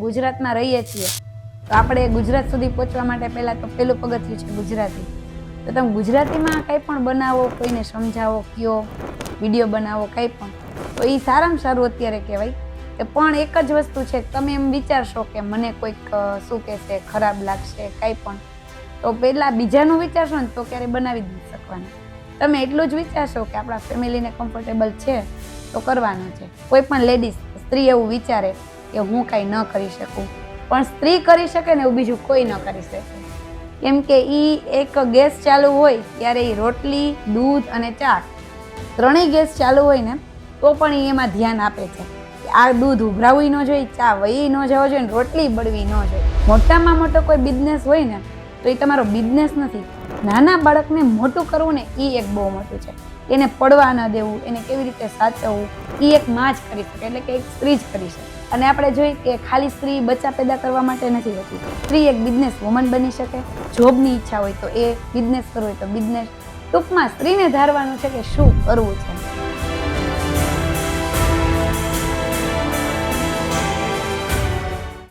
ગુજરાતમાં રહીએ છીએ તો આપણે ગુજરાત સુધી પહોંચવા માટે પહેલાં તો પહેલું પગથિયું છે ગુજરાતી. તો તમે ગુજરાતીમાં કંઈ પણ બનાવો, કોઈને સમજાવો, કયો વિડીયો બનાવો, કંઈ પણ, તો એ સારામાં સારું અત્યારે કહેવાય. કે પણ એક જ વસ્તુ છે, તમે એમ વિચારશો કે મને કોઈક શું કહેશે, ખરાબ લાગશે, કંઈ પણ, તો પહેલાં બીજાનું વિચારશો ને તો ક્યારેય બનાવી જ નથી શકવાના. તમે એટલું જ વિચારશો કે આપણા ફેમિલીને કમ્ફર્ટેબલ છે તો કરવાનું છે. કોઈ પણ લેડીઝ, સ્ત્રી એવું વિચારે કે હું કાંઈ ન કરી શકું, પણ સ્ત્રી કરી શકે ને એવું બીજું કોઈ ન કરી શકે. કેમ કે એ એક ગેસ ચાલુ હોય ત્યારે એ રોટલી, દૂધ અને ચા ત્રણેય ગેસ ચાલુ હોય ને તો પણ એ એમાં ધ્યાન આપે છે કે આ દૂધ ઉભરાવું ન જોઈએ, ચા વહી ન જવો જોઈએ, રોટલી બળવી ન જોઈએ. મોટામાં મોટો કોઈ બિઝનેસ હોય ને તો એ તમારો બિઝનેસ નથી. નાના બાળકને મોટું કરવું ને એ એક બહુ મોટું છે. એને પડવા ન દેવું, એને કેવી રીતે સાચવવું, એ એક માં જ કરી શકે, એટલે કે એક સ્ત્રી જ કરી શકે. અને આપણે જોઈએ કે ખાલી સ્ત્રી બચ્ચા પેદા કરવા માટે નથી હોતી. સ્ત્રી એક બિઝનેસ વુમન બની શકે. જોબની ઈચ્છા હોય તો એ, બિઝનેસ કરવો હોય તો બિઝનેસ. ટૂંકમાં સ્ત્રીને ધારવાનું છે કે શું કરવું છે.